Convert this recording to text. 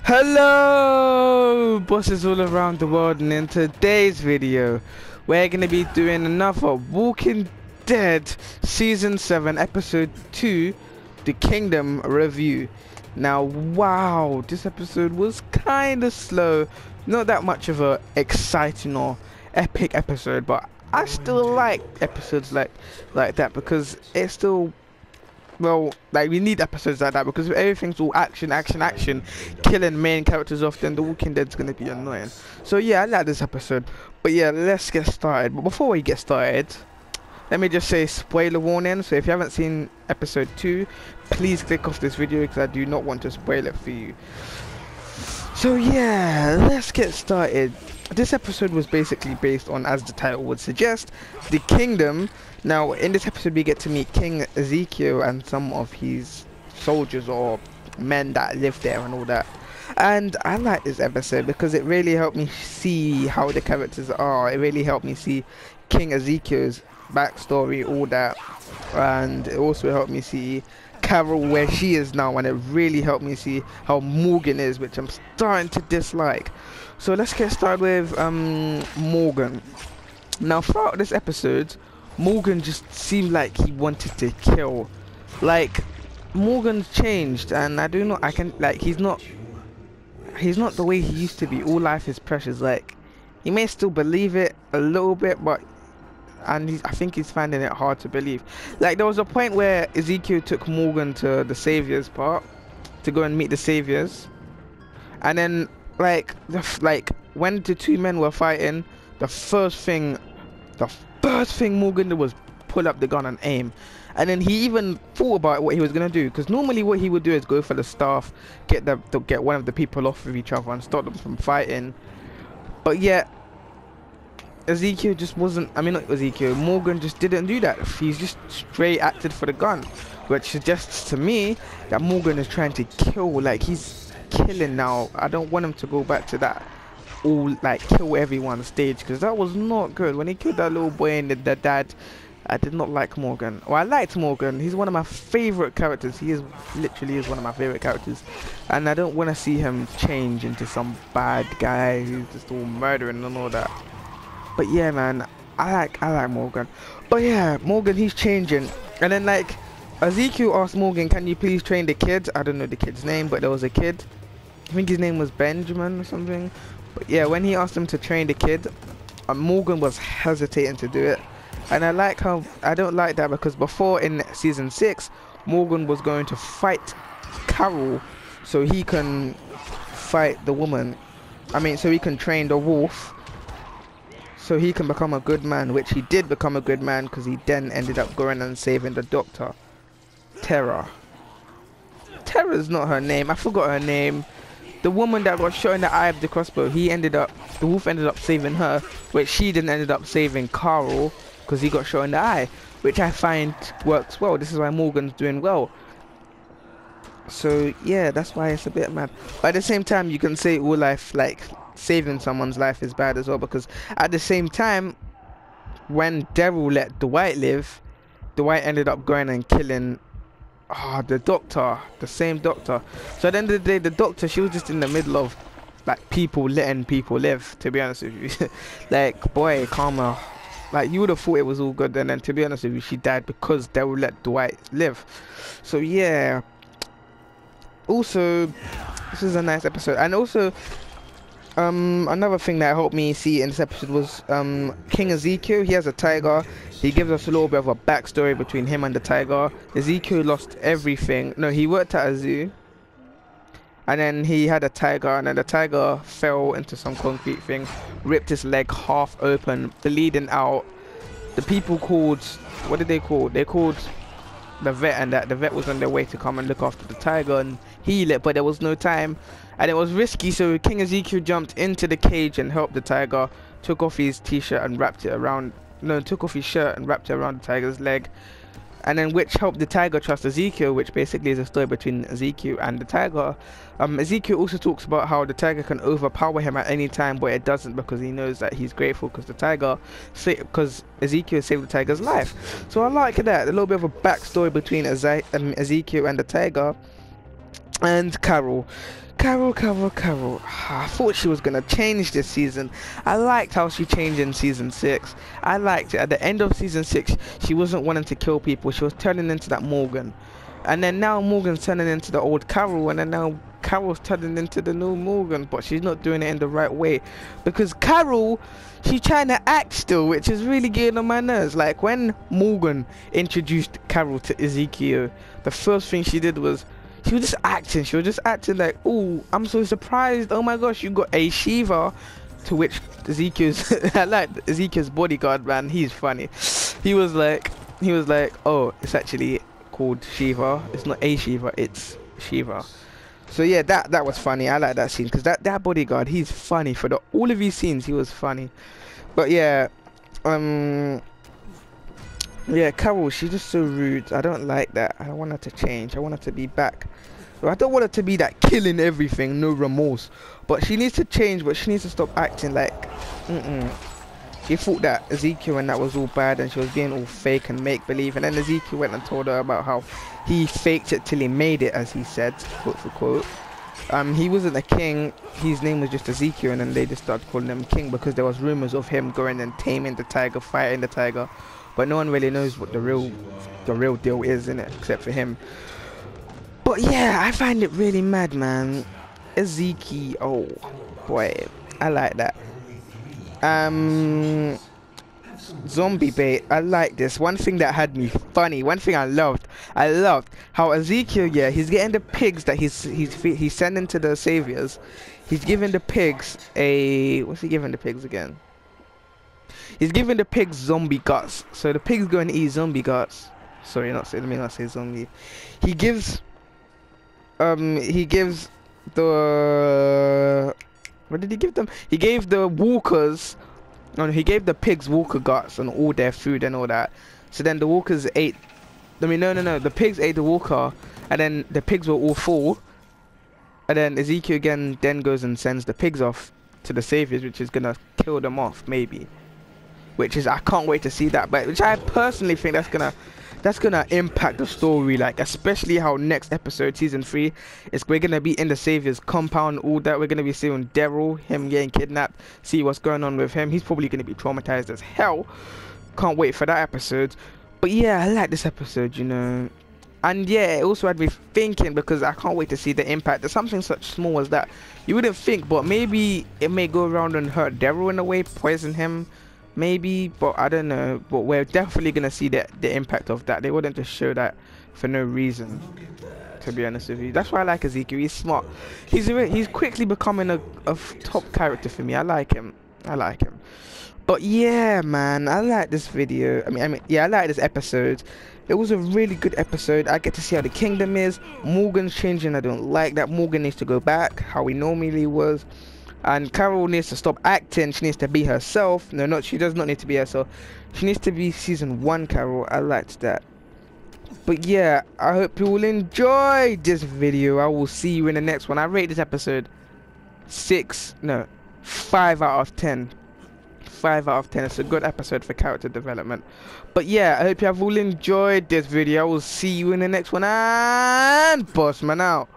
Hello bosses all around the world, and in today's video we're going to be doing another Walking Dead Season 7 Episode 2, The Kingdom Review. Now wow, this episode was kind of slow, not that much of a exciting or epic episode, but I still like episodes like that because it's still, well, like, we need episodes like that because if everything's all action, killing main characters off, then The Walking Dead's gonna be annoying. So yeah, I like this episode. But yeah, let's get started. But before we get started, let me just say spoiler warning. So if you haven't seen episode 2, please click off this video because I do not want to spoil it for you. So yeah, let's get started. This episode was basically based on, as the title would suggest, the kingdom. Now in this episode we get to meet King Ezekiel and some of his soldiers or men that live there and all that. And I like this episode because it really helped me see how the characters are. It really helped me see King Ezekiel's backstory, all that. And it also helped me see Carol where she is now, and it really helped me see how Morgan is, which I'm starting to dislike. So let's get started with Morgan. Now throughout this episode, Morgan just seemed like he wanted to kill. Like, Morgan's changed, and I do not, I can, like, he's not the way he used to be. All life is precious. Like, he may still believe it a little bit, but I think he's finding it hard to believe. Like, there was a point where Ezekiel took Morgan to the Saviors part to go and meet the Saviors, and then like when the two men were fighting, the first thing Morgan did was pull up the gun and aim. And then he even thought about what he was gonna do, because normally what he would do is go for the staff, get one of the people off of each other and stop them from fighting. But yet Ezekiel just wasn't, I mean not Ezekiel, Morgan just didn't do that. He's just straight acted for the gun, which suggests to me that Morgan is trying to kill. Like, he's killing now. I don't want him to go back to that all like kill everyone stage, because that was not good. When he killed that little boy and the dad, I did not like Morgan. Well, I liked Morgan. He's one of my favorite characters. He is literally one of my favorite characters, and I don't want to see him change into some bad guy who's just all murdering and all that. But yeah, man, I like Morgan. But yeah, Morgan, he's changing. And then like Ezekiel asked Morgan, can you please train the kid? I don't know the kid's name, but there was a kid, I think his name was Benjamin or something. But yeah, when he asked him to train the kid, Morgan was hesitating to do it. And I like how, I don't like that, because before in season 6, Morgan was going to fight Carol so he can fight the woman. I mean, so he can train the wolf, so he can become a good man, which he did become a good man, because he then ended up going and saving the doctor. Terra's not her name, I forgot her name. The woman that got shot in the eye of the crossbow, the wolf ended up saving her, which she then ended up saving Carl, because he got shot in the eye, which I find works well. This is why Morgan's doing well. So yeah, that's why it's a bit mad. But at the same time, you can say all life, like saving someone's life, is bad as well, because at the same time, when Daryl let Dwight live, Dwight ended up going and killing the doctor, the same doctor. So at the end of the day, the doctor, she was just in the middle of like letting people live, to be honest with you. Like, boy, karma. Like, you would have thought it was all good, and then to be honest with you, she died because they would let Dwight live. So yeah, also this is a nice episode. And also another thing that helped me see in this episode was King Ezekiel. He has a tiger. He gives us a little bit of a backstory between him and the tiger. Ezekiel lost everything. No, he worked at a zoo, and then he had a tiger, and then the tiger fell into some concrete thing, ripped his leg half open, bleeding out. The people called, what did they call? They called the vet, and that the vet was on their way to come and look after the tiger and heal it, but there was no time, and it was risky. So King Ezekiel jumped into the cage and helped the tiger, took off his t-shirt and wrapped it around, took off his shirt and wrapped it around the tiger's leg, and then which helped the tiger trust Ezekiel, which basically is a story between Ezekiel and the tiger. Ezekiel also talks about how the tiger can overpower him at any time, but it doesn't, because he knows that he's grateful because Ezekiel saved the tiger's life. So I like that, a little bit of a backstory between Ezekiel and the tiger. And Carol. I thought she was gonna change this season. I liked how she changed in season 6. I liked it. At the end of season 6, she wasn't wanting to kill people. She was turning into that Morgan. And then now Morgan's turning into the old Carol, and then now Carol's turning into the new Morgan, but she's not doing it in the right way. Because Carol, she's trying to act still, which is really getting on my nerves. Like when Morgan introduced Carol to Ezekiel, the first thing she did was she was just acting. She was just acting like, oh, I'm so surprised. Oh my gosh, you got a Shiva. To which Ezekiel's, I like Ezekiel's bodyguard, man. He's funny. He was like, oh, it's actually called Shiva. It's not a Shiva, it's Shiva. So yeah, that was funny. I like that scene because that bodyguard, he's funny. For all of these scenes, he was funny. But yeah, yeah, Carol, she's just so rude. I don't like that. I want her to change. I want her to be back. I don't want her to be that killing everything, no remorse. But she needs to change, but she needs to stop acting like, She thought that Ezekiel and that was all bad and she was being all fake and make-believe. And then Ezekiel went and told her about how he faked it till he made it, as he said, quote for quote. He wasn't a king, his name was just Ezekiel, and then they just started calling him king because there was rumors of him going and taming the tiger, fighting the tiger. But no one really knows what the real deal is, innit, except for him. But yeah, I find it really mad, man. Ezekiel, oh boy, I like that. Zombie bait, I like this. One thing that had me funny, one thing I loved how Ezekiel, yeah, he's getting the pigs that he's sending to the saviors. He's giving the pigs a, what's he giving the pigs again? He's giving the pigs zombie guts. So the pigs go and eat zombie guts. Sorry, let me not say zombie. He gives the, what did he give them? He gave the walkers, no, he gave the pigs walker guts and all their food and all that. So then the walkers ate, I mean, no, the pigs ate the walker, and then the pigs were all full. And then Ezekiel again then goes and sends the pigs off to the saviors, which is gonna kill them off, maybe. Which is, I can't wait to see that, but which I personally think that's gonna impact the story, like especially how next episode, season 3, we're gonna be in the saviors compound, all that. We're gonna be seeing Daryl, him getting kidnapped, see what's going on with him. He's probably gonna be traumatized as hell. Can't wait for that episode. But yeah, I like this episode, you know. And yeah, it also had me thinking, because I can't wait to see the impact of something such small as that. You wouldn't think, but maybe it may go around and hurt Daryl in a way, poison him. Maybe, but I don't know. But we're definitely gonna see the impact of that. They wouldn't just show that for no reason, to be honest with you. That's why I like Ezekiel. He's smart. He's quickly becoming a top character for me. I like him. But yeah, man, I like this video. I mean, yeah, I like this episode. It was a really good episode. I get to see how the kingdom is. Morgan's changing. I don't like that. Morgan needs to go back how he normally was. And Carol needs to stop acting. She needs to be herself. No, she does not need to be herself. She needs to be season 1 Carol. I liked that. But yeah, I hope you all enjoyed this video. I will see you in the next one. I rate this episode 5 out of 10. 5 out of 10. It's a good episode for character development. But yeah, I hope you have all enjoyed this video. I will see you in the next one. And Bossman out.